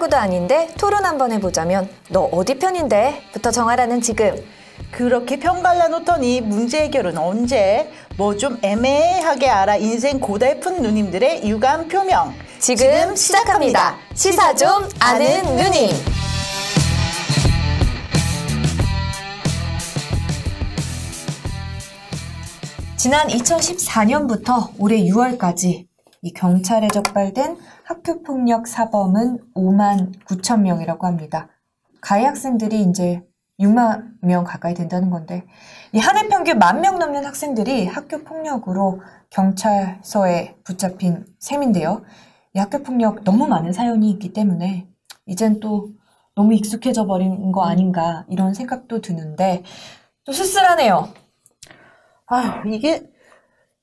끝나고도 아닌데 토론 한번 해보자면 너 어디 편인데? 부터 정하라는 지금. 그렇게 편 갈라놓더니 문제 해결은 언제? 뭐 좀 애매하게 알아 인생 고달픈 누님들의 유감 표명. 지금 시작합니다. 시사 좀 아는 누님. 지난 2014년부터 올해 6월까지 이 경찰에 적발된 학교폭력 사범은 5만 9천 명이라고 합니다. 가해 학생들이 이제 6만 명 가까이 된다는 건데, 이 한 해 평균 10,000명 넘는 학생들이 학교폭력으로 경찰서에 붙잡힌 셈인데요. 이 학교폭력 너무 많은 사연이 있기 때문에 이젠 또 너무 익숙해져 버린 거 아닌가 이런 생각도 드는데 좀 쓸쓸하네요. 이게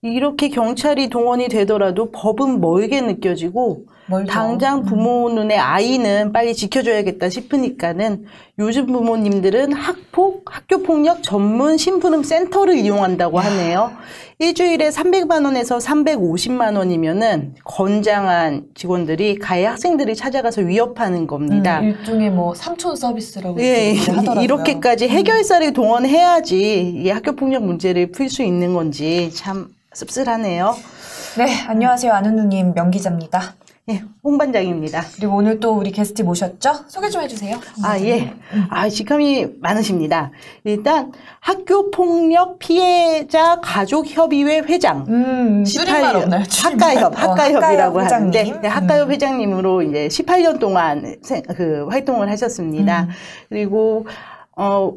이렇게 경찰이 동원이 되더라도 법은 멀게 느껴지고 멀죠. 당장 부모 눈에 아이는 빨리 지켜줘야겠다 싶으니까는 요즘 부모님들은 학교폭력 전문 심부름 센터를 이용한다고 하네요. 일주일에 300만 원에서 350만 원이면은 건장한 직원들이 가해 학생들이 찾아가서 위협하는 겁니다. 일종의 뭐 삼촌 서비스라고 예, 하더라고요. 이렇게까지 해결사를 동원해야지 이 학교폭력 문제를 풀 수 있는 건지 참 씁쓸하네요. 네, 안녕하세요. 아는 누님 명기자입니다. 예, 홍 반장입니다. 그리고 오늘 또 우리 게스트 모셨죠? 소개 좀 해주세요. 예. 직함이 많으십니다. 일단 학교폭력 피해자 가족협의회 회장. 줄임말 없나요? 학가협이라고 회장님. 하는데, 네, 학가협 회장님으로 이제 18년 동안 활동을 하셨습니다. 그리고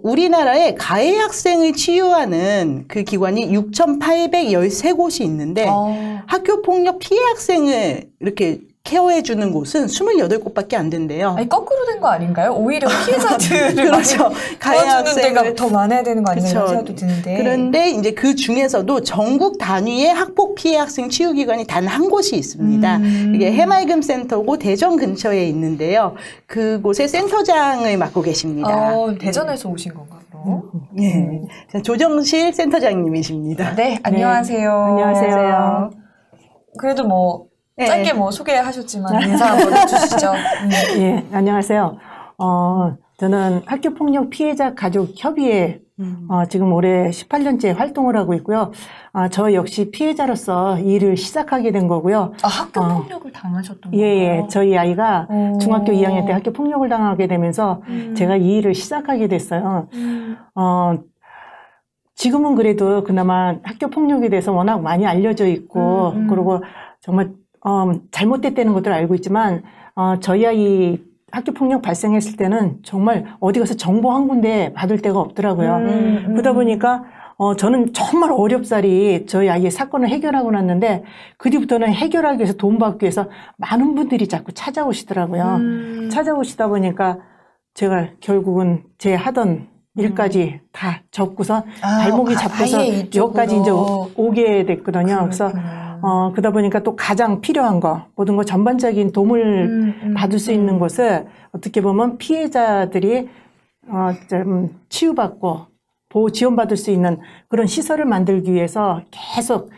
우리나라에 가해 학생을 치유하는 그 기관이 6,813곳이 있는데 학교폭력 피해 학생을 이렇게 케어해주는 곳은 28곳밖에 안 된대요. 아니, 거꾸로 된 거 아닌가요? 오히려 피해자들을 그렇죠. 가해 도와주는 데가 학생을 더 많아야 되는 거 아닌가 이런 그렇죠. 생각도 드는데. 그런데 이제 그 중에서도 전국 단위의 학폭 피해 학생 치유 기관이 단 한 곳이 있습니다. 이게 해맑음 센터고 대전 근처에 있는데요. 그곳의 센터장을 맡고 계십니다. 대전에서 오신 건가요? 네. 조정실 센터장님이십니다. 네, 안녕하세요. 안녕하세요. 그래도 뭐 네. 짧게 뭐 소개하셨지만 인사 한번 해주시죠. 예, 안녕하세요. 저는 학교폭력 피해자 가족협의회 지금 올해 18년째 활동을 하고 있고요. 저 역시 피해자로서 이 일을 시작하게 된 거고요. 학교폭력을 당하셨던 거예요? 예. 저희 아이가 중학교 2학년 때 학교폭력을 당하게 되면서 제가 이 일을 시작하게 됐어요. 지금은 그래도 그나마 학교폭력에 대해서 워낙 많이 알려져 있고 그리고 정말 잘못됐다는 것들을 알고 있지만 저희 아이 학교폭력 발생했을 때는 정말 어디 가서 정보 한 군데 받을 데가 없더라고요. 그러다 보니까 저는 정말 어렵사리 저희 아이의 사건을 해결하고 났는데 그 뒤부터는 해결하기 위해서 돈 받기 위해서 많은 분들이 자꾸 찾아오시더라고요. 찾아오시다 보니까 제가 결국은 제 하던 일까지 다 접고서 발목이 잡혀서 여기까지 이제 오게 됐거든요. 그래서 그러다 보니까 또 가장 필요한 거, 모든 거 전반적인 도움을 받을 수 있는 곳을 어떻게 보면 피해자들이 좀 치유받고 보호 지원받을 수 있는 그런 시설을 만들기 위해서 계속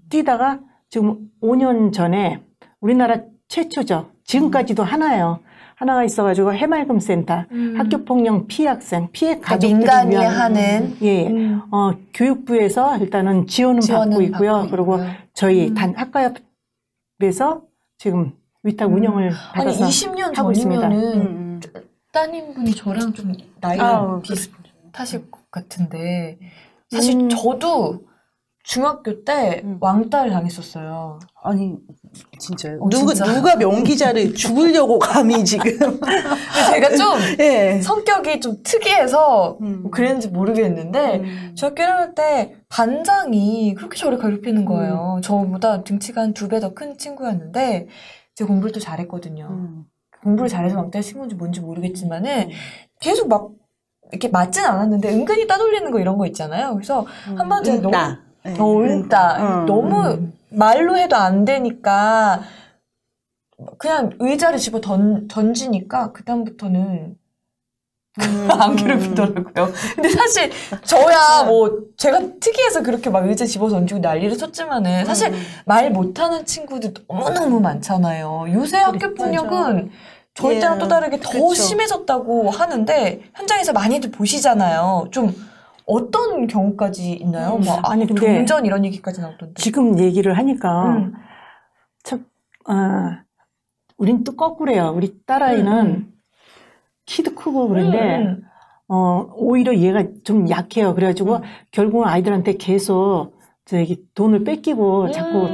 뛰다가 지금 5년 전에 우리나라 최초죠. 지금까지도 하나예요. 하나가 있어가지고 해맑음 센터, 학교폭력 피해 학생, 피해 가족들을 민간이 위한 하는 교육부에서 일단은 지원은 받고 있고요. 그리고 저희 단 학가협에서 지금 위탁 운영을 받아서 20년 하고 있습니다. 전이면은 따님분이 저랑 좀 나이가 비슷하실 것 같은데 사실 저도 중학교 때 왕따를 당했었어요. 아니 진짜요? 진짜? 누가 명기자를 죽으려고 감히 지금? 제가 좀 예. 성격이 좀 특이해서 뭐 그랬는지 모르겠는데 중학교 1학년 때 반장이 그렇게 저를 괴롭히는 거예요. 저보다 등치가 한 2배 더 큰 친구였는데 제가 공부를 또 잘했거든요. 공부를 잘해서 왕따를 친 건지 뭔지 모르겠지만은 계속 막 이렇게 맞진 않았는데 은근히 따돌리는 거 이런 거 있잖아요. 그래서 한 번 제가 옳다. 너무 말로 해도 안 되니까 그냥 의자를 집어 던지니까 그다음부터는 안 괴롭히더라고요. 근데 사실 저야 뭐 제가 특이해서 그렇게 막 의자 집어 던지고 난리를 쳤지만은 사실 말 못하는 친구들 너무너무 많잖아요. 요새 학교 폭력은 저희 때랑 또 다르게 더 그쵸. 심해졌다고 하는데 현장에서 많이들 보시잖아요. 좀 어떤 경우까지 있나요? 뭐 아니, 근데 동전 이런 얘기까지 나오던데. 지금 얘기를 하니까 참, 우린 또 거꾸래요. 우리 딸아이는 키도 크고 그런데 오히려 얘가 좀 약해요. 그래가지고 결국은 아이들한테 계속 돈을 뺏기고 자꾸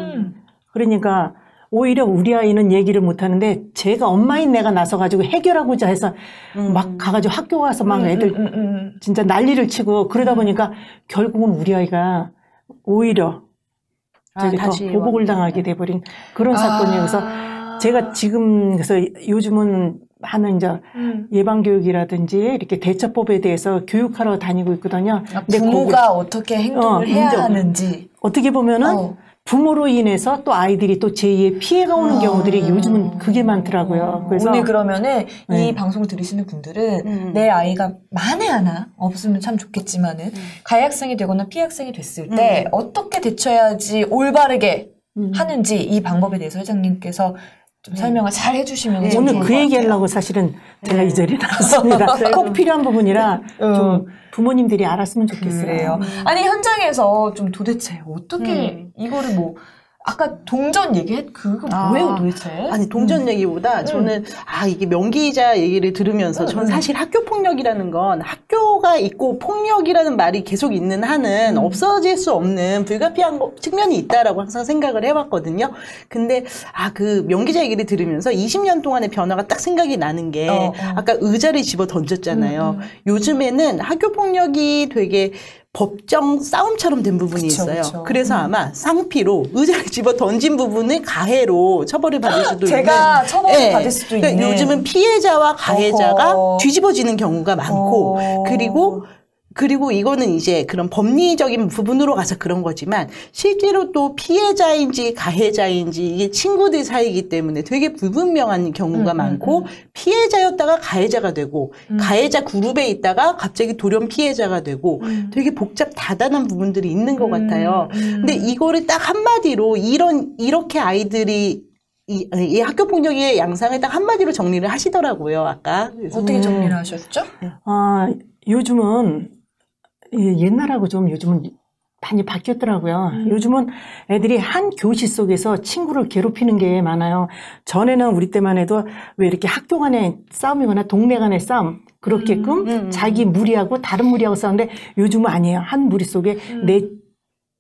그러니까 오히려 우리 아이는 얘기를 못 하는데 제가 엄마인 내가 나서가지고 해결하고자 해서 막 가가지고 학교 가서 막 애들 진짜 난리를 치고 그러다 보니까 결국은 우리 아이가 오히려 더 보복을 당하게 돼버린 그런 사건이에요. 그래서 제가 지금 그래서 요즘은 많은 이제 예방교육이라든지 이렇게 대처법에 대해서 교육하러 다니고 있거든요. 근데 부모가 어떻게 행동을 해야 하는지. 어떻게 보면은 부모로 인해서 또 아이들이 또 제2의 피해가 오는 경우들이 요즘은 그게 많더라고요. 그래서 오늘 그러면은 이 방송을 들으시는 분들은 내 아이가 만에 하나 없으면 참 좋겠지만은 가해 학생이 되거나 피해 학생이 됐을 때 어떻게 대처해야지 올바르게 하는지 이 방법에 대해서 회장님께서 좀 설명을 잘 해주시면 오늘 그 얘기하려고 사실은 제가 이 자리에 나왔습니다. 꼭 필요한 부분이라 좀 부모님들이 알았으면 좋겠어요. 그래요. 아니 현장에서 좀 도대체 어떻게 이거를 뭐 아까 동전 얘기했 그거 뭐예요 도대체? 아니 동전 얘기보다 저는 이게 명기자 얘기를 들으면서 저는 사실 학교 폭력이라는 건 학교가 있고 폭력이라는 말이 계속 있는 한은 없어질 수 없는 불가피한 측면이 있다라고 항상 생각을 해왔거든요. 근데 그 명기자 얘기를 들으면서 20년 동안의 변화가 딱 생각이 나는 게 아까 의자를 집어 던졌잖아요. 요즘에는 학교 폭력이 되게 법정 싸움처럼 된 부분이 있어요. 그쵸. 그래서 아마 상피로 의자를 집어 던진 부분을 가해로 처벌을 받을 수도 제가 처벌을 받을 수도 있는. 그러니까 요즘은 피해자와 가해자가 뒤집어지는 경우가 많고 그리고 이거는 이제 그런 법리적인 부분으로 가서 그런 거지만 실제로 또 피해자인지 가해자인지 이게 친구들 사이이기 때문에 되게 불분명한 경우가 많고 피해자였다가 가해자가 되고 가해자 그룹에 있다가 갑자기 돌연 피해자가 되고 되게 다단한 부분들이 있는 것 같아요. 근데 이거를 딱 한마디로 이렇게 아이들이 이 학교 폭력의 양상을 딱 한마디로 정리를 하시더라고요, 아까. 어떻게 정리를 하셨죠? 요즘은 옛날하고 좀 요즘은 많이 바뀌었더라고요. 요즘은 애들이 한 교실 속에서 친구를 괴롭히는 게 많아요. 전에는 우리 때만 해도 왜 이렇게 학교 간의 싸움이거나 동네 간의 싸움 그렇게끔 자기 무리하고 다른 무리하고 싸우는데 요즘은 아니에요. 한 무리 속에 내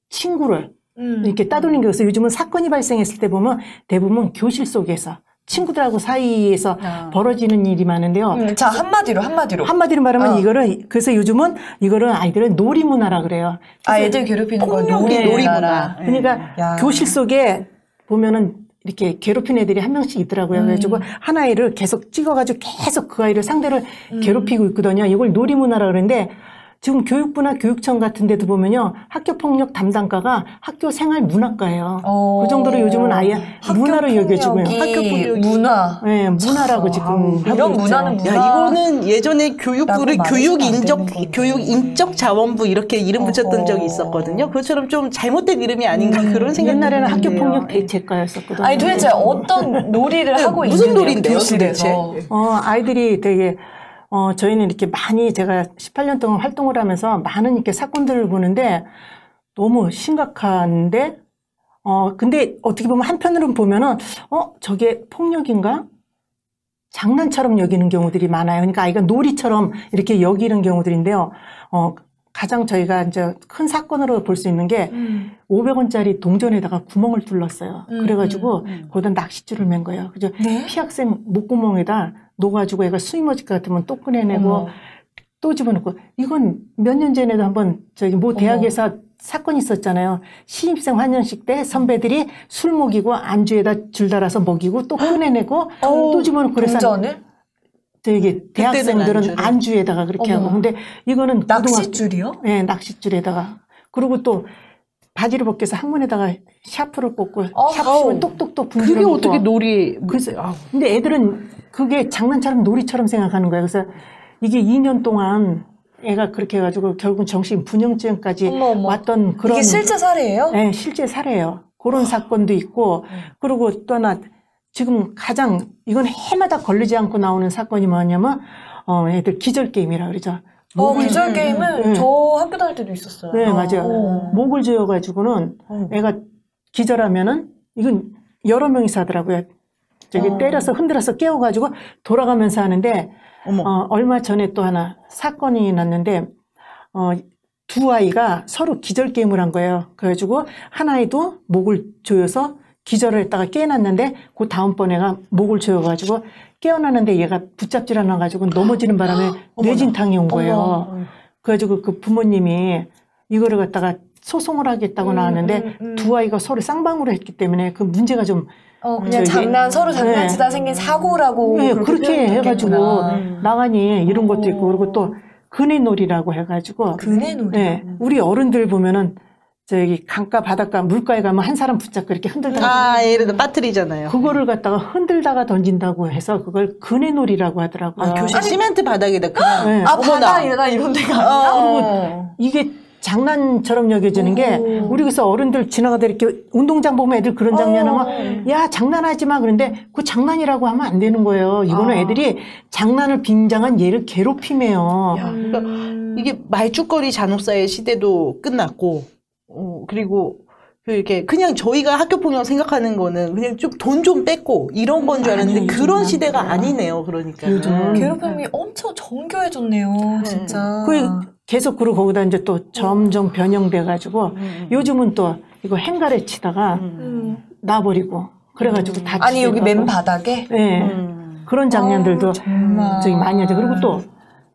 친구를 이렇게 따돌린 게 있어요. 요즘은 사건이 발생했을 때 보면 대부분 교실 속에서 친구들하고 사이에서 벌어지는 일이 많은데요. 자, 한마디로. 한마디로 말하면 그래서 요즘은 이거를 아이들은 놀이문화라 그래요. 애들 괴롭히는 건 놀이문화. 그러니까 교실 속에 보면은 이렇게 괴롭히는 애들이 한 명씩 있더라고요. 그래가지고 한 아이를 계속 찍어가지고 계속 그 아이를 상대를 괴롭히고 있거든요. 이걸 놀이문화라 그러는데 지금 교육부나 교육청 같은 데도 보면요. 학교폭력 담당과가 학교생활문화과예요. 그 정도로 요즘은 아예 문화로 여겨지고요. 학교폭력이 문화. 네, 문화라고 지금 이런 문화는 문화. 이거는 예전에 교육부를 교육인적 자원부 이렇게 이름 붙였던 적이 있었거든요. 그것처럼 좀 잘못된 이름이 아닌가 그런 생각이 옛날에는 학교폭력 대책과였었거든요. 아니 도대체 어떤 놀이를 하고 있는데요? 무슨 놀이인데요, 도대체? 아이들이 되게 저희는 이렇게 많이 제가 18년 동안 활동을 하면서 많은 이렇게 사건들을 보는데 너무 심각한데, 근데 어떻게 보면 한편으로는 보면은, 저게 폭력인가? 장난처럼 여기는 경우들이 많아요. 그러니까 아이가 놀이처럼 이렇게 여기는 경우들인데요. 가장 저희가 이제 큰 사건으로 볼 수 있는 게 500원짜리 동전에다가 구멍을 뚫었어요. 그래가지고 거기다 낚싯줄을 맨 거예요. 그죠? 네? 피학생 목구멍에다 놓아가지고 애가 수위머지 같으면 또 꺼내내고 또 집어넣고 이건 몇 년 전에도 한번 저기 모 대학에서 사건이 있었잖아요. 신입생 환영식 때 선배들이 술 먹이고 안주에다 줄 달아서 먹이고 또 꺼내내고 또 집어넣고 그래서 동전을? 저기 대학생들은 안주에다가 그렇게 하고 근데 이거는 낚싯줄이요? 네, 낚싯줄에다가 그리고 또 바지를 벗겨서 항문에다가 샤프를 꽂고 샤프를 똑똑똑 분질러 그게 어떻게 놀이? 그래서 근데 애들은 그게 장난처럼 놀이처럼 생각하는 거예요. 그래서 이게 2년 동안 애가 그렇게 해가지고 결국 정신 분영증까지 왔던 그런 이게 실제 사례예요? 네, 실제 사례예요. 그런 사건도 있고 그리고 또 하나 지금 가장 이건 해마다 걸리지 않고 나오는 사건이 뭐냐면 애들 기절 게임이라 그러죠. 기절 게임은 저 학교 다닐 때도 있었어요. 네, 맞아요. 목을 조여가지고는 애가 기절하면은 이건 여러 명이서 하더라고요. 저기 때려서 흔들어서 깨워가지고 돌아가면서 하는데 얼마 전에 또 하나 사건이 났는데 두 아이가 서로 기절 게임을 한 거예요. 그래가지고 한 아이도 목을 조여서 기절을 했다가 깨어났는데 그 다음번 애가 목을 조여가지고 깨어나는데 얘가 붙잡질 않아가지고 넘어지는 바람에 뇌진탕이 온 거예요. 그래가지고 그 부모님이 이거를 갖다가 소송을 하겠다고 나왔는데 두 아이가 서로 쌍방으로 했기 때문에 그 문제가 좀 그냥 서로 장난치다 생긴 사고라고 그렇게 해가지고 나가니 이런 것도 있고 그리고 또 그네놀이라고 해가지고 그네놀이 네, 우리 어른들 보면은 저기 강가 바닷가 물가에 가면 한 사람 붙잡고 이렇게 흔들다가 예를 들어 빠뜨리잖아요. 그거를 갖다가 흔들다가 던진다고 해서 그걸 그네놀이라고 하더라고요. 교실 시멘트 바닥에다 그냥 네. 바다 이런 데가 그리고 이게 장난처럼 여겨지는 게 우리 그래서 어른들 지나가다 이렇게 운동장 보면 애들 그런 장면 하면 야 장난하지 마 그런데 그 장난이라고 하면 안 되는 거예요. 이거는 애들이 장난을 빙장한 얘를 괴롭힘이에요. 그러니까 이게 말죽거리 잔혹사의 시대도 끝났고 그리고 이렇게 그냥 저희가 학교폭력 생각하는 거는 그냥 좀 돈 좀 뺏고 이런 건 줄 알았는데 그런 시대가 아니네요. 그러니까 요즘 괴롭힘이 엄청 정교해졌네요. 진짜. 계속 그러고 거기다 이제 또 점점 변형돼 가지고 요즘은 또 이거 행가래 치다가 놔버리고 그래가지고 다치고 아니 여기 맨 바닥에 그런 장면들도 저기 많이 하죠. 그리고 또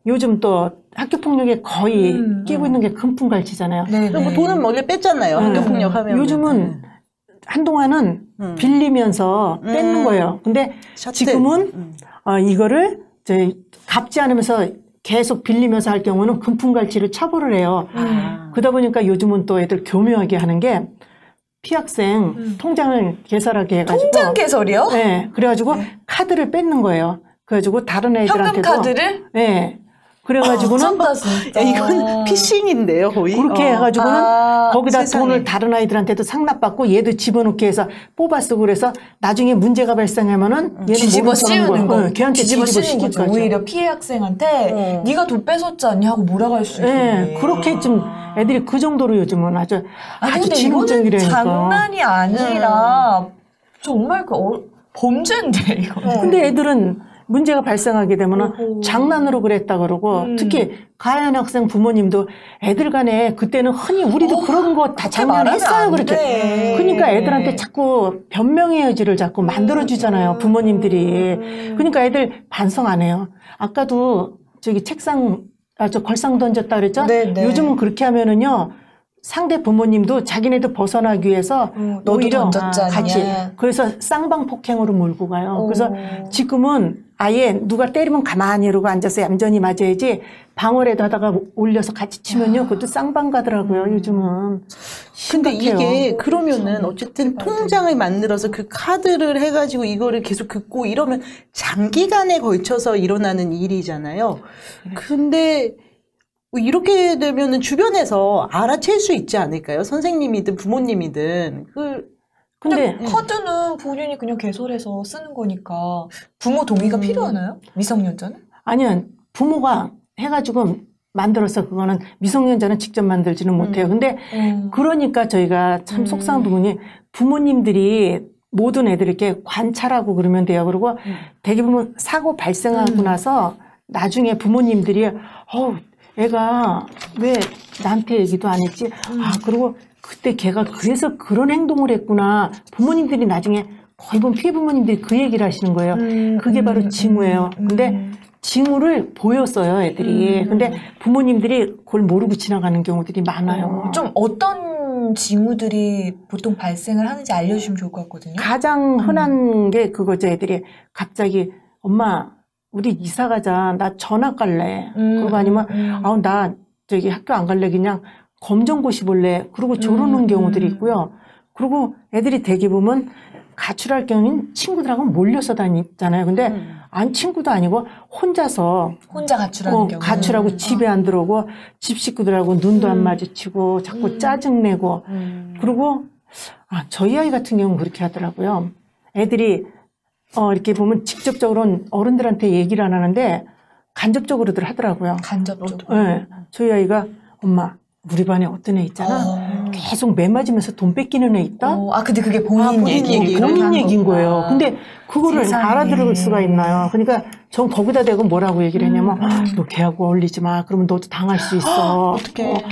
요즘 또 학교 폭력에 거의 끼고 있는 게 금품갈치잖아요. 뭐 돈은 원래 뺐잖아요. 학교 폭력하면 요즘은 한동안은 빌리면서 뺏는 거예요. 근데 지금은 이거를 갚지 않으면서 계속 빌리면서 할 경우는 금품갈치를 처벌을 해요. 그러다 보니까 요즘은 또 애들 교묘하게 하는 게 피학생 통장을 개설하게 해가지고 통장 개설이요? 네, 그래가지고 카드를 뺏는 거예요. 그래가지고 다른 애들한테도 현금 카드를? 네. 그래가지고는 야, 이건 피싱인데요, 거의. 그렇게 해가지고는 거기다 세상에. 돈을 다른 아이들한테도 상납받고 얘도 집어넣게 해서 뽑아 쓰고 그래서 나중에 문제가 발생하면은 얘는 뒤집어 씌우는 거. 걔한테 뒤집어 씌우는 거죠. 오히려 피해 학생한테 네가 돈 뺏었지 않냐 하고 몰아갈 수 있게. 네, 그렇게 좀 애들이 그 정도로 요즘은 아주 지능적이라니까. 장난이 아니라 정말 범죄인데 이거. 근데 애들은 문제가 발생하게 되면은 장난으로 그랬다 그러고 특히 가해한 학생 부모님도 애들 간에 그때는 흔히 우리도 그런 거 다 장난했어요 그렇게. 그러니까 애들한테 자꾸 변명의 여지를 자꾸 만들어주잖아요 부모님들이. 그러니까 애들 반성 안 해요. 아까도 저기 책상 저 걸상 던졌다 그랬죠? 요즘은 그렇게 하면은요. 상대 부모님도 자기네도 벗어나기 위해서 오히려 같이 그래서 쌍방폭행으로 몰고 가요. 그래서 지금은 아예 누가 때리면 가만히 이러고 앉아서 얌전히 맞아야지 방어라도 하다가 올려서 같이 치면요. 그것도 쌍방 가더라고요. 요즘은. 근데 이게 그러면은 어쨌든 통장을 만들어서 그 카드를 해가지고 이거를 계속 긋고 이러면 장기간에 걸쳐서 일어나는 일이잖아요. 근데 이렇게 되면은 주변에서 알아챌 수 있지 않을까요? 선생님이든 부모님이든. 근데 카드는 본인이 그냥 개설해서 쓰는 거니까 부모 동의가 필요하나요? 미성년자는? 아니요. 부모가 해가지고 만들어서 그거는 미성년자는 직접 만들지는 못해요. 근데 그러니까 저희가 참 속상한 부분이 부모님들이 모든 애들 이렇게 관찰하고 그러면 돼요. 그리고 대부분 사고 발생하고 나서 나중에 부모님들이 애가 왜 나한테 얘기도 안 했지? 그리고 그때 걔가 그래서 그런 행동을 했구나. 부모님들이 나중에 거의 보면 피해 부모님들이 그 얘기를 하시는 거예요. 그게 바로 징후예요. 근데 징후를 보였어요, 애들이. 근데 부모님들이 그걸 모르고 지나가는 경우들이 많아요. 좀 어떤 징후들이 보통 발생을 하는지 알려주시면 좋을 것 같거든요. 가장 흔한 게 그거죠. 애들이 갑자기 엄마 우리 이사 가자. 나 전학 갈래. 그거 아니면 나 저기 학교 안 갈래. 그냥 검정고시 볼래. 그러고 저러는 경우들이 있고요. 그리고 애들이 대개 보면 가출할 경우는 친구들하고 몰려서 다니잖아요. 근데 안 친구도 아니고 혼자 가출하는 경우. 가출하고 집에 안 들어오고 집 식구들하고 눈도 안 마주치고 자꾸 짜증내고 그리고 저희 아이 같은 경우는 그렇게 하더라고요. 애들이 이렇게 보면 직접적으로는 어른들한테 얘기를 안 하는데 간접적으로들 하더라고요. 간접적으로. 네. 저희 아이가 엄마 우리 반에 어떤 애 있잖아. 계속 매 맞으면서 돈 뺏기는 애 있다. 근데 그게 본인 얘기인 거예요. 근데 그거를 세상에. 알아들을 수가 있나요? 그러니까 전 거기다 대고 뭐라고 얘기를 했냐면 너 걔하고 어울리지 마. 그러면 너도 당할 수 있어. 어떡해.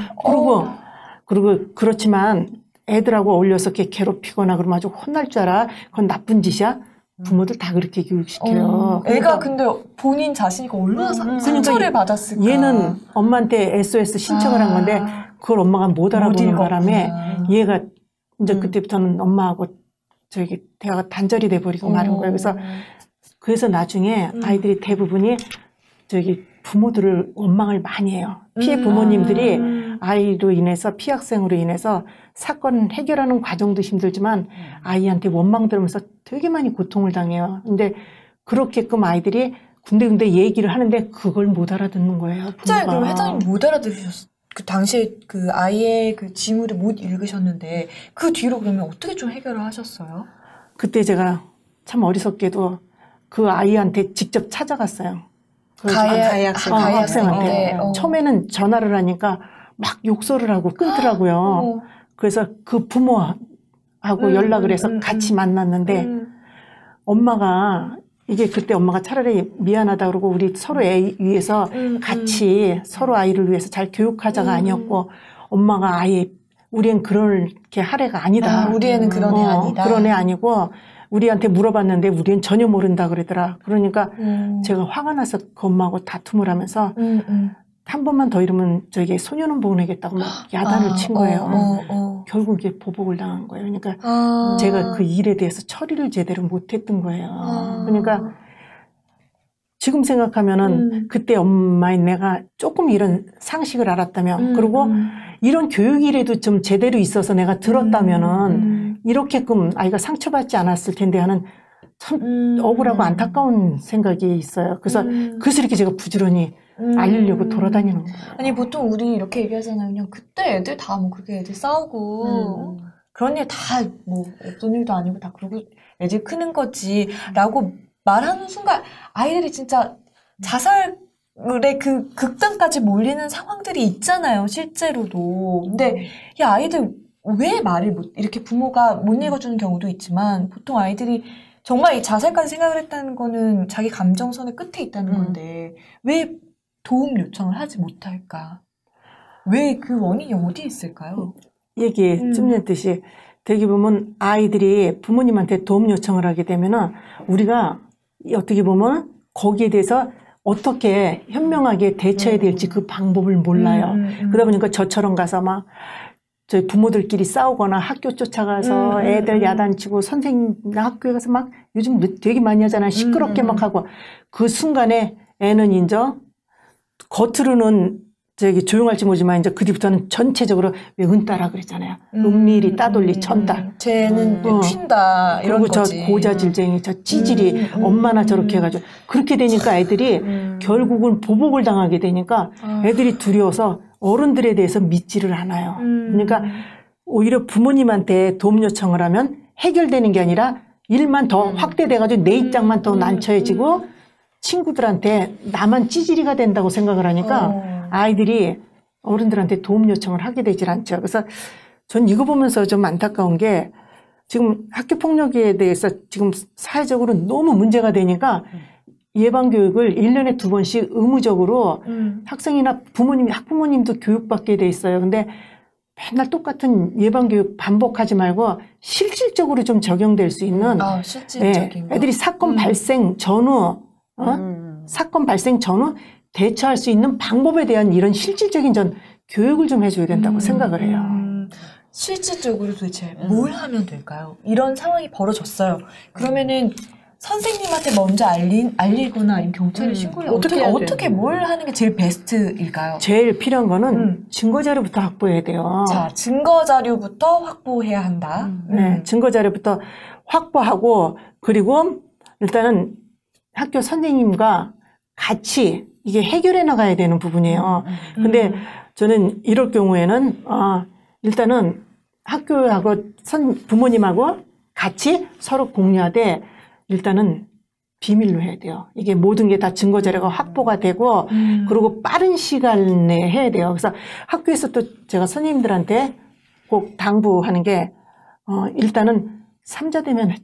그리고 그렇지만 애들하고 어울려서 걔 괴롭히거나 그러면 아주 혼날 줄 알아. 그건 나쁜 짓이야. 부모들 다 그렇게 교육시켜요. 애가 근데 본인 자신이니까 얼마나 상처를 받았을까. 얘는 엄마한테 SOS 신청을 한 건데 그걸 엄마가 못 알아보는 바람에 얘가 이제 그때부터는 엄마하고 대화가 단절이 돼버리고 마는 거예요. 그래서 나중에 아이들이 대부분이 부모들을 원망을 많이 해요. 피해 부모님들이 아이로 인해서 피학생으로 인해서 사건 해결하는 과정도 힘들지만 아이한테 원망 들으면서 되게 많이 고통을 당해요. 근데 그렇게끔 아이들이 군데군데 얘기를 하는데 그걸 못 알아듣는 거예요. 회장님, 그럼 회장님 못 알아들으셨어요? 그 당시에 그 아이의 그 징후를 못 읽으셨는데 그 뒤로 그러면 어떻게 좀 해결을 하셨어요? 그때 제가 참 어리석게도 그 아이한테 직접 찾아갔어요. 가해 학생한테. 처음에는 전화를 하니까 막 욕설을 하고 끊더라고요. 그래서 그 부모하고 연락을 해서 같이 만났는데 엄마가 이게 그때 엄마가 차라리 미안하다 그러고 우리 서로 애 위해서 같이 서로 아이를 위해서 잘 교육하자가 아니었고 엄마가 아예 우리 애는 그렇게 할 애가 아니다. 우리 애는 그런 애 아니다. 그런 애 아니고 우리한테 물어봤는데 우리 애는 전혀 모른다 그러더라. 그러니까 제가 화가 나서 그 엄마하고 다툼을 하면서 한 번만 더 이러면 소년원 보내겠다고 막 야단을 친 거예요. 결국 이게 보복을 당한 거예요. 그러니까 제가 그 일에 대해서 처리를 제대로 못했던 거예요. 그러니까 지금 생각하면은 그때 엄마인 내가 조금 이런 상식을 알았다면 그리고 이런 교육이라도 좀 제대로 있어서 내가 들었다면은 이렇게끔 아이가 상처받지 않았을 텐데 하는 참 억울하고 안타까운 생각이 있어요. 그래서 이렇게 제가 부지런히 알리려고 돌아다니는 거예요. 아니 보통 우리 이렇게 얘기하잖아요. 그냥 그때 애들 다 뭐 그렇게 애들 싸우고 그런 일 다 뭐 없던 일도 아니고 다 그러고 애들 크는 거지라고 말하는 순간 아이들이 진짜 자살의 그 극단까지 몰리는 상황들이 있잖아요. 실제로도. 근데 이 아이들 왜 말을 이렇게 부모가 못 읽어주는 경우도 있지만 보통 아이들이 정말 이 자살까지 생각을 했다는 거는 자기 감정선의 끝에 있다는 건데 왜 도움 요청을 하지 못할까? 왜 그 원인이 어디에 있을까요? 얘기 좀 전했듯이 되게 보면 아이들이 부모님한테 도움 요청을 하게 되면은 우리가 어떻게 보면 거기에 대해서 어떻게 현명하게 대처해야 될지 그 방법을 몰라요. 그러다 보니까 저처럼 가서 막 저희 부모들끼리 싸우거나 학교 쫓아가서 애들 야단치고 선생님 학교에 가서 막 요즘 되게 많이 하잖아요. 시끄럽게 막 하고 그 순간에 애는 이제 겉으로는 조용할지 모르지만 이제 그 뒤부터는 전체적으로 왜 은따라 그랬잖아요. 은밀히 따돌리 천따. 쟤는 튄다 이런 그리고 거지. 저 고자질쟁이 저 찌질이 엄마나 저렇게 해가지고 그렇게 되니까 애들이 결국은 보복을 당하게 되니까 애들이 두려워서 어른들에 대해서 믿지를 않아요. 그러니까 오히려 부모님한테 도움 요청을 하면 해결되는 게 아니라 일만 더 확대돼가지고 내 입장만 더 난처해지고 친구들한테 나만 찌질이가 된다고 생각을 하니까 아이들이 어른들한테 도움 요청을 하게 되질 않죠. 그래서 전 이거 보면서 좀 안타까운 게 지금 학교 폭력에 대해서 지금 사회적으로 너무 문제가 되니까 예방교육을 1년에 2번씩 의무적으로 학생이나 부모님, 학부모님도 교육받게 돼 있어요. 근데 맨날 똑같은 예방교육 반복하지 말고 실질적으로 좀 적용될 수 있는 실질적인 애들이 사건 발생 전후 사건 발생 전후 대처할 수 있는 방법에 대한 이런 실질적인 교육을 좀 해줘야 된다고 생각을 해요. 실질적으로 도대체 뭘 하면 될까요? 이런 상황이 벌어졌어요. 그러면은 선생님한테 먼저 알리거나 아니면 경찰에 신고를 어떻게 뭘 하는 게 제일 베스트일까요? 제일 필요한 거는 증거자료부터 확보해야 돼요. 자, 증거자료부터 확보해야 한다. 네, 증거자료부터 확보하고 그리고 일단은 학교 선생님과 같이 이게 해결해 나가야 되는 부분이에요. 근데 저는 이럴 경우에는 일단은 학교하고 부모님하고 같이 서로 공유하되 일단은 비밀로 해야 돼요. 이게 모든 게 다 증거 자료가 확보가 되고 그리고 빠른 시간 내에 해야 돼요. 그래서 학교에서 또 제가 선생님들한테 꼭 당부하는 게 일단은 삼자대면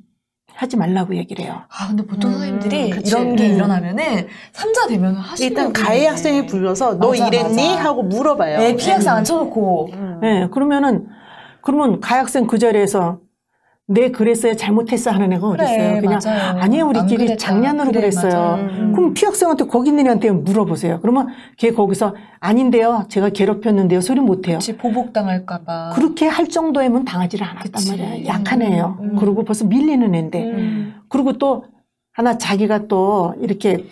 하지 말라고 얘기를 해요. 아, 근데 보통 선생님들이 이런 게 일어나면은 삼자 대면을 하시는 일단 가해 학생을 불러서 너 맞아, 이랬니? 맞아. 하고 물어봐요. 네, 피해 학생 앉혀놓고. 네, 그러면 가해 학생 그 자리에서 내 그랬어요, 잘못했어 하는 애가 어디 있어요? 그냥 맞아요. 아니에요, 안 우리끼리 그랬다. 장난으로 그래, 그랬어요. 맞아요. 그럼 피해 학생한테 거기 있는 애한테 물어보세요. 그러면 걔 거기서 아닌데요, 제가 괴롭혔는데요, 소리 못해요. 그치, 보복당할까봐. 그렇게 할 정도에는 당하지를 않았단 그치. 말이에요. 약한 애예요. 그리고 벌써 밀리는 애인데. 그리고 또 하나 자기가 또 이렇게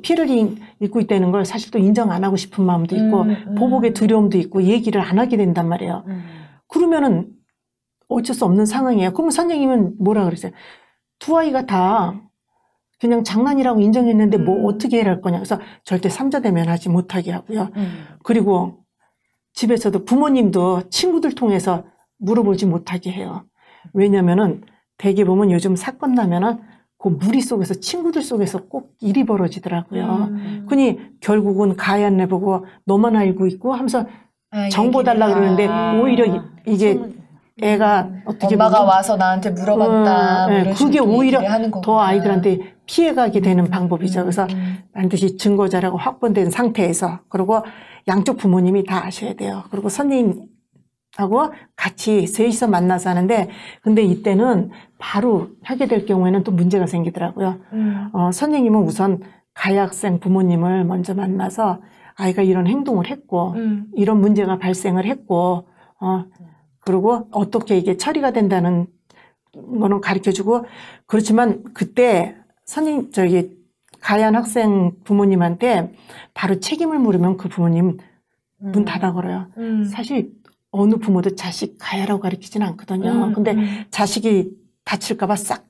피해를 입고 있다는 걸 사실 또 인정 안 하고 싶은 마음도 있고 보복의 두려움도 있고 얘기를 안 하게 된단 말이에요. 그러면은 어쩔 수 없는 상황이에요. 그러면 선생님은 뭐라 그러세요? 두 아이가 다 그냥 장난이라고 인정했는데 뭐 어떻게 해야 할 거냐. 그래서 절대 삼자대면 하지 못하게 하고요. 그리고 집에서도 부모님도 친구들 통해서 물어보지 못하게 해요. 왜냐면은 대개 보면 요즘 사건 나면은 그 무리 속에서 친구들 속에서 꼭 일이 벌어지더라고요. 그니 결국은 가해한 애 보고 너만 알고 있고 하면서 정보 달라 그러는데 오히려 이게 애가 어떻게 엄마가 보면 와서 나한테 물어봤다. 뭐 네, 이런 그게 식으로 오히려 얘기를 하는 더 거구나. 아이들한테 피해가게 되는 방법이죠. 그래서 반드시 증거 자료가 확보된 상태에서 그리고 양쪽 부모님이 다 아셔야 돼요. 그리고 선생님하고 같이 셋이서 만나서 하는데 근데 이때는 바로 하게 될 경우에는 또 문제가 생기더라고요. 선생님은 우선 가해 학생 부모님을 먼저 만나서 아이가 이런 행동을 했고 이런 문제가 발생을 했고 그리고 어떻게 이게 처리가 된다는 거는 가르쳐주고 그렇지만 그때 가해한 학생 부모님한테 바로 책임을 물으면 그 부모님 문 닫아 걸어요. 사실 어느 부모도 자식 가해라고 가르치지는 않거든요. 근데 자식이 다칠까봐 싹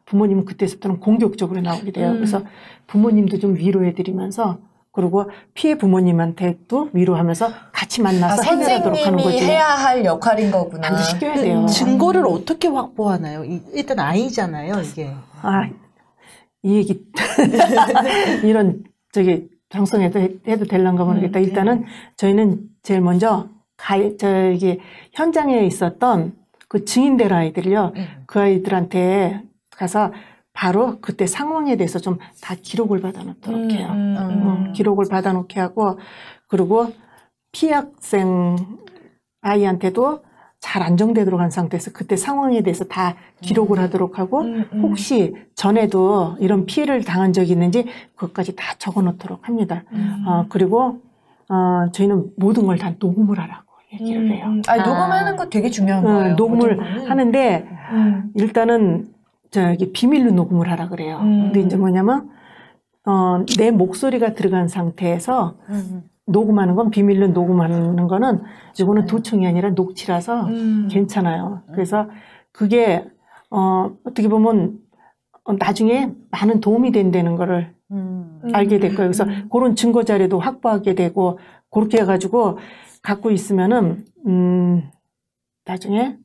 부모님은 그때부터는 공격적으로 나오게 돼요. 그래서 부모님도 좀 위로해드리면서 그리고 피해 부모님한테도 위로하면서 같이 만나서 해결하도록 하는 거죠. 선생님이 해야 할 역할인 거구나. 반드시 시켜야 돼요. 증거를 어떻게 확보하나요? 일단 아이잖아요, 이게. 이 얘기 이런 방송에도 해도 될런가 모르겠다. 일단은 저희는 제일 먼저 현장에 있었던 그 증인들 아이들요. 그 아이들한테 가서 바로 그때 상황에 대해서 좀 다 기록을 받아놓도록 해요. 기록을 받아놓게 하고 그리고 피해 학생 아이한테도 잘 안정되도록 한 상태에서 그때 상황에 대해서 다 기록을 하도록 하고 혹시 전에도 이런 피해를 당한 적이 있는지 그것까지 다 적어놓도록 합니다. 그리고 저희는 모든 걸 다 녹음을 하라고 얘기를 해요. 녹음하는 거 되게 중요한 거예요. 녹음을 하는데 일단은 비밀로 녹음을 하라 그래요. 근데 이제 뭐냐면 내 목소리가 들어간 상태에서 녹음하는 건 비밀로 녹음하는 거는 이거는 도청이 아니라 녹취라서 괜찮아요. 그래서 그게 어떻게 보면 나중에 많은 도움이 된다는 거를 알게 될 거예요. 그래서 그런 증거 자료도 확보하게 되고 그렇게 해가지고 갖고 있으면은 나중에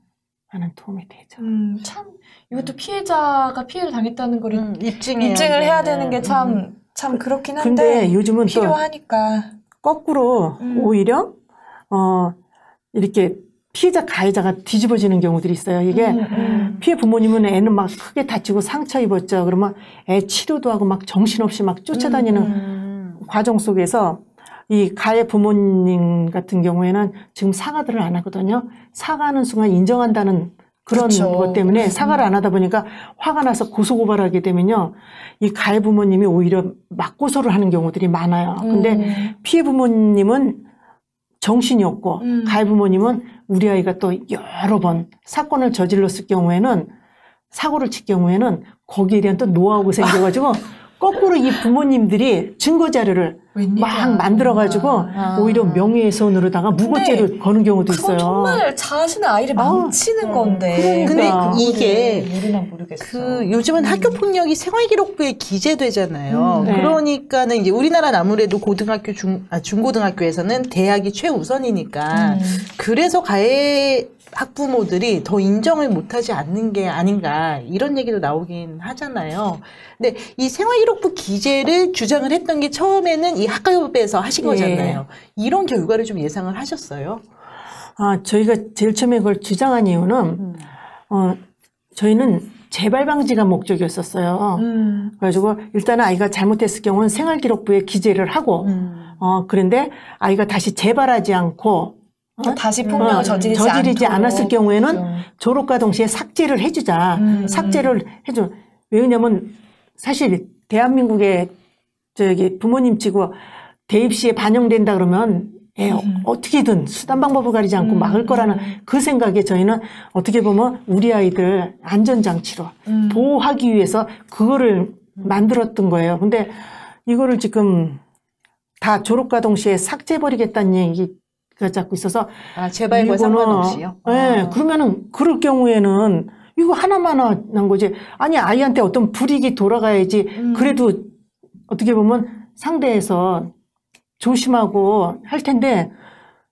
많은 도움이 되죠. 참 이것도 피해자가 피해를 당했다는 걸 입증을 해야 되는 게 참 그렇긴 한데 근데 요즘은 필요하니까 또 거꾸로 오히려 이렇게 피해자 가해자가 뒤집어지는 경우들이 있어요. 이게 피해 부모님은 애는 막 크게 다치고 상처 입었죠. 그러면 애 치료도 하고 막 정신없이 막 쫓아다니는 과정 속에서 이 가해 부모님 같은 경우에는 지금 사과들을 안 하거든요. 사과하는 순간 인정한다는 그런 것 때문에 사과를 안 하다 보니까 화가 나서 고소고발하게 되면요. 이 가해 부모님이 오히려 맞고소를 하는 경우들이 많아요. 근데 피해 부모님은 정신이 없고 가해 부모님은 우리 아이가 또 여러 번 사건을 저질렀을 경우에는 사고를 칠 경우에는 거기에 대한 또 노하우가 생겨가지고 거꾸로 이 부모님들이 증거 자료를 막 만들어가지고 오히려 명예훼손으로다가 무고죄를 거는 경우도 있어요. 그건 정말 자신의 아이를 망치는 건데. 근데 이게 모르나 모르겠어. 요즘은 학교 폭력이 생활기록부에 기재되잖아요. 네. 그러니까는 이제 우리나라는 아무래도 중고등학교에서는 대학이 최우선이니까 그래서 가해 학부모들이 더 인정을 못하지 않는 게 아닌가 이런 얘기도 나오긴 하잖아요. 근데 이 생활기록부 기재를 주장을 했던 게 처음에는 이 학교법에서 하신 거잖아요. 이런 결과를 좀 예상을 하셨어요? 저희가 제일 처음에 그걸 주장한 이유는 저희는 재발 방지가 목적이었었어요. 그래가지고 일단은 아이가 잘못했을 경우는 생활기록부에 기재를 하고 그런데 아이가 다시 재발하지 않고 다시 폭력을 저지르지 않았을 경우에는 졸업과 동시에 삭제를 해주자. 삭제를 해줘. 왜냐면 사실 대한민국의 부모님 치고 대입시에 반영된다 그러면 어떻게든 수단 방법을 가리지 않고 막을 거라는 그 생각에 저희는 어떻게 보면 우리 아이들 안전장치로 보호하기 위해서 그거를 만들었던 거예요. 근데 이거를 지금 다 졸업과 동시에 삭제해버리겠다는 얘기가 자꾸 있어서. 재발과 상관없이요? 네, 그러면은 그럴 경우에는 이거 하나만 한 거지. 아니, 아이한테 어떤 불이익이 돌아가야지. 그래도 어떻게 보면 상대에서 조심하고 할 텐데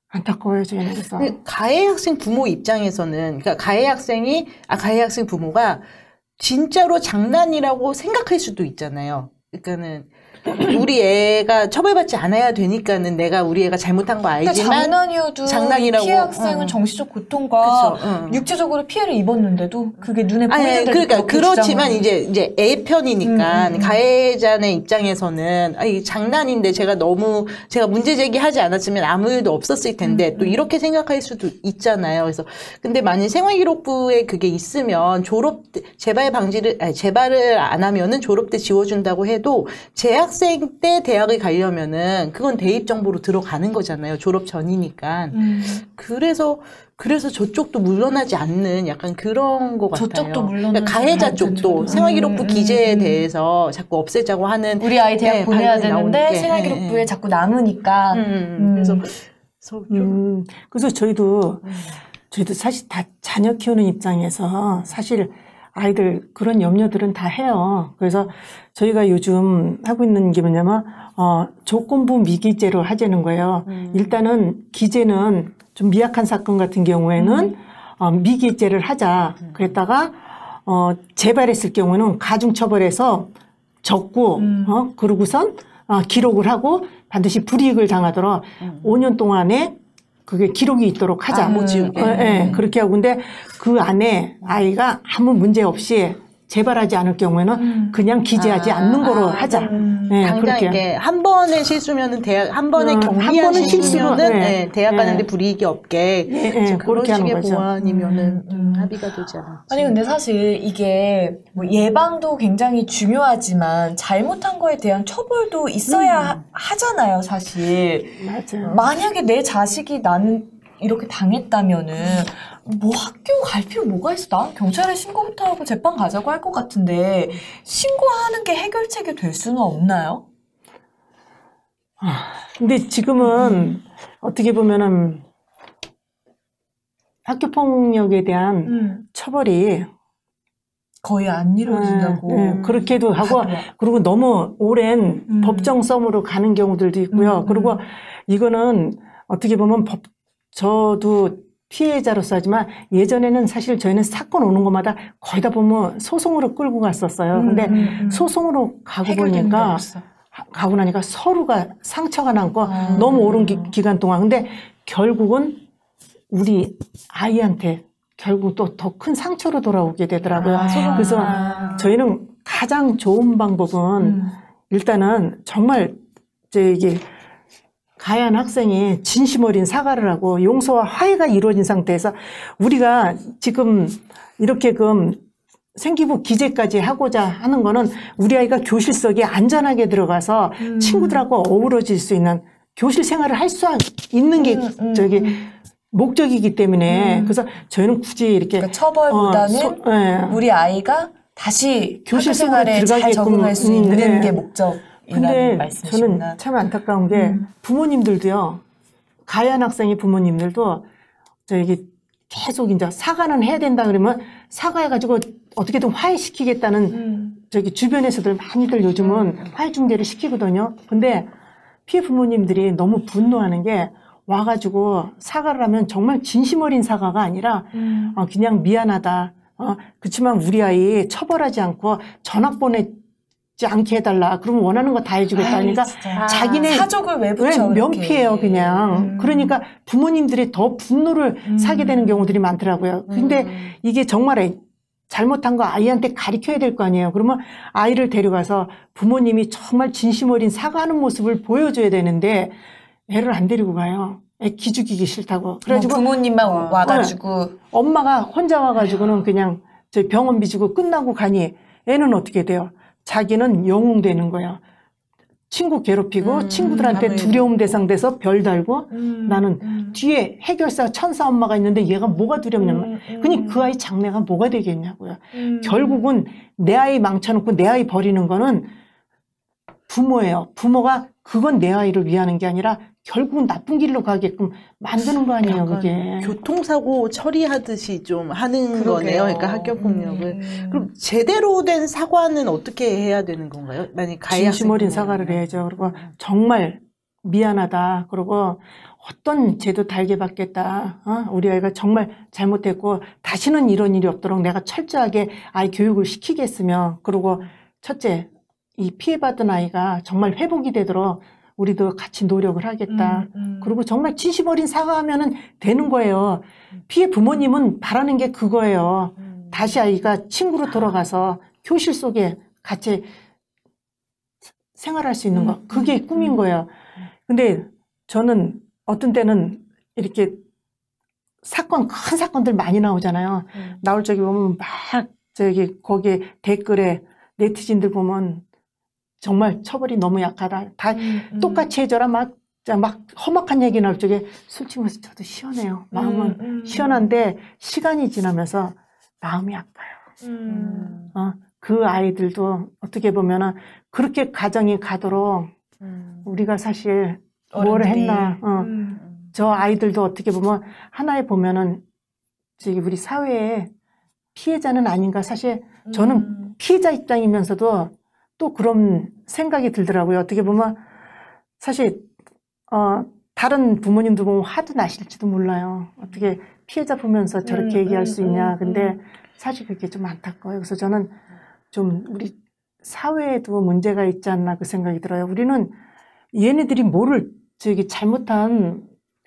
안타까워요, 저희는. 그래서. 가해 학생 부모 입장에서는, 그러니까 가해 학생 부모가 진짜로 장난이라고 생각할 수도 있잖아요. 그러니까는 우리 애가 처벌받지 않아야 되니까는 내가 우리 애가 잘못한 거 알지만 장난이어도 피해 학생은 정신적 고통과 육체적으로 피해를 입었는데도 그게 눈에 보이는데 그러니까 그렇지만 이제 애 편이니까 가해자의 입장에서는 아니 장난인데 제가 문제 제기하지 않았으면 아무 일도 없었을 텐데 또 이렇게 생각할 수도 있잖아요. 그래서 근데 만약 생활기록부에 그게 있으면 재발을 안 하면은 졸업 때 지워준다고 해도 재학생 때 대학을 가려면은 그건 대입 정보로 들어가는 거잖아요. 졸업 전이니까. 그래서 저쪽도 물러나지 않는 약간 그런 것 같아요. 저쪽도 물러나지 그러니까 가해자 쪽도 생활기록부 기재에 대해서 자꾸 없애자고 하는 우리 아이 대학 보내야 되는데 생활기록부에 자꾸 남으니까. 그래서 저희도 사실 다 자녀 키우는 입장에서 사실 아이들 그런 염려들은 다 해요. 그래서 저희가 요즘 하고 있는 게 뭐냐면 조건부 미기재로 하자는 거예요. 일단은 기재는 좀 미약한 사건 같은 경우에는 미기재를 하자. 그랬다가 재발했을 경우는 가중처벌해서 적고 그러고선 기록을 하고 반드시 불이익을 당하도록 5년 동안에 그게 기록이 있도록 하자. 못 지우게. 네, 그렇게 하고. 근데 그 안에 아이가 아무 문제 없이 재발하지 않을 경우에는 그냥 기재하지 않는 거로 하자. 네, 당장 이게 한 번의 실수면은 한 번의 경미한 실수면은 대학 가는데 불이익이 없게 그런 식의 보완이면은 합의가 되지 않을지. 아니 근데 사실 이게 뭐 예방도 굉장히 중요하지만 잘못한 거에 대한 처벌도 있어야 하잖아요, 사실. 맞아요. 만약에 내 자식이 나는 이렇게 당했다면은 뭐 학교 갈 필요 뭐가 있어? 나 경찰에 신고부터 하고 재판 가자고 할 것 같은데 신고하는 게 해결책이 될 수는 없나요? 근데 지금은 어떻게 보면은 학교 폭력에 대한 처벌이 거의 안 이루어진다고. 그렇게도 하고 그리고 너무 오랜 법정 싸움으로 가는 경우들도 있고요. 그리고 이거는 어떻게 보면 저도 피해자로서 하지만 예전에는 사실 저희는 사건 오는 것마다 거의 다 보면 소송으로 끌고 갔었어요. 근데 소송으로 가고 나니까 서로가 상처가 남고 너무 오랜 기간 동안. 근데 결국은 우리 아이한테 결국 또 더 큰 상처로 돌아오게 되더라고요. 그래서 저희는 가장 좋은 방법은 일단은 정말 이게 가해한 학생이 진심 어린 사과를 하고 용서와 화해가 이루어진 상태에서 우리가 지금 이렇게 생기부 기재까지 하고자 하는 거는 우리 아이가 교실석에 안전하게 들어가서 친구들하고 어우러질 수 있는 교실 생활을 할 수 있는 게 목적이기 때문에 그래서 저희는 굳이 이렇게 그러니까 처벌보다는 우리 아이가 다시 교실 생활에 잘 적응할 수 있는 게 목적. 근데 저는 참 안타까운 게 부모님들도요, 가해한 학생의 부모님들도 계속 이제 사과는 해야 된다 그러면 사과해가지고 어떻게든 화해시키겠다는 주변에서들 많이들 요즘은 화해 중재를 시키거든요. 근데 피해 부모님들이 너무 분노하는 게 와가지고 사과를 하면 정말 진심 어린 사과가 아니라 그냥 미안하다. 그렇지만 우리 아이 처벌하지 않고 전학 보내지 않게 해달라. 그러면 원하는 거 다 해주겠다. 그러니까 자기네 사족을 왜 붙여? 면피해요, 그냥. 그러니까 부모님들이 더 분노를 사게 되는 경우들이 많더라고요. 근데 이게 정말 잘못한 거 아이한테 가르쳐야 될 거 아니에요. 그러면 아이를 데려가서 부모님이 정말 진심 어린 사과하는 모습을 보여줘야 되는데 애를 안 데리고 가요. 애 기죽이기 싫다고. 그래가지고 부모님만 와가지고 엄마가 혼자 와가지고는 그냥 저 병원비 주고 끝나고 가니 애는 어떻게 돼요? 자기는 영웅 되는 거예요. 친구 괴롭히고 친구들한테 두려움 대상 돼서 별 달고 나는 뒤에 해결사 천사 엄마가 있는데 얘가 뭐가 두렵냐면 그니 그 아이 장래가 뭐가 되겠냐고요. 결국은 내 아이 망쳐놓고 내 아이 버리는 거는 부모예요. 부모가 그건 내 아이를 위하는 게 아니라 결국은 나쁜 길로 가게끔 만드는 거 아니에요, 그게. 교통사고 처리하듯이 좀 하는 거네요. 그러니까 학교폭력을. 그럼 제대로 된 사과는 어떻게 해야 되는 건가요? 만약 진심 어린 사과를 해야죠. 그리고 정말 미안하다. 그리고 어떤 죄도 달게 받겠다. 우리 아이가 정말 잘못했고 다시는 이런 일이 없도록 내가 철저하게 아이 교육을 시키겠으며 그리고 첫째, 이 피해받은 아이가 정말 회복이 되도록 우리도 같이 노력을 하겠다. 그리고 정말 진심 어린 사과하면은 되는 거예요. 피해 부모님은 바라는 게 그거예요. 다시 아이가 친구로 돌아가서 교실 속에 같이 생활할 수 있는 거. 그게 꿈인 거예요. 근데 저는 어떤 때는 이렇게 큰 사건들 많이 나오잖아요. 나올 적에 보면 막 거기에 댓글에 네티즌들 보면 정말 처벌이 너무 약하다. 다 똑같이 해줘라. 막 험악한 얘기 나올 적에 솔직히 말해서 저도 시원해요. 마음은 시원한데 시간이 지나면서 마음이 아파요. 그 아이들도 어떻게 보면은 그렇게 가정이 가도록 우리가 사실 뭘 했나. 저 아이들도 어떻게 보면 하나에 보면은 우리 사회의 피해자는 아닌가. 사실 저는 피해자 입장이면서도 또 그런 생각이 들더라고요. 어떻게 보면 사실 다른 부모님도 보면 화도 나실지도 몰라요. 어떻게 피해자 보면서 저렇게 얘기할 수 있냐. 근데 사실 그게 좀 안타까워요. 그래서 저는 좀 우리 사회에도 문제가 있지 않나 그 생각이 들어요. 우리는 얘네들이 뭐를 잘못한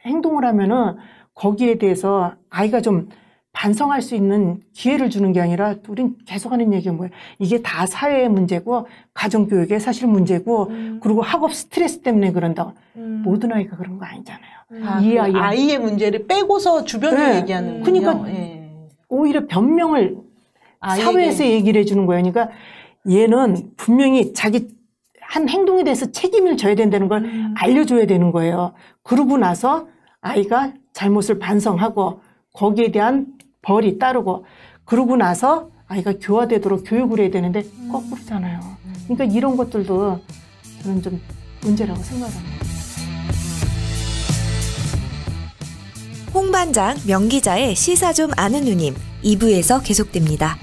행동을 하면은 거기에 대해서 아이가 좀 반성할 수 있는 기회를 주는 게 아니라 우린 계속 하는 얘기가 뭐예요? 이게 다 사회의 문제고 가정교육의 사실 문제고 그리고 학업 스트레스 때문에 그런다고. 모든 아이가 그런 거 아니잖아요. 이 아이의 문제를 빼고서 주변을 얘기하는 거예요. 그러니까 오히려 변명을 사회에서 얘기를 해주는 거예요. 그러니까 얘는 분명히 자기 한 행동에 대해서 책임을 져야 된다는 걸 알려줘야 되는 거예요. 그러고 나서 아이가 잘못을 반성하고 거기에 대한 벌이 따르고 그러고 나서 아이가 교화되도록 교육을 해야 되는데 거꾸로잖아요. 그러니까 이런 것들도 저는 좀 문제라고 생각합니다. 홍반장, 명기자의 시사 좀 아는 누님 2부에서 계속됩니다.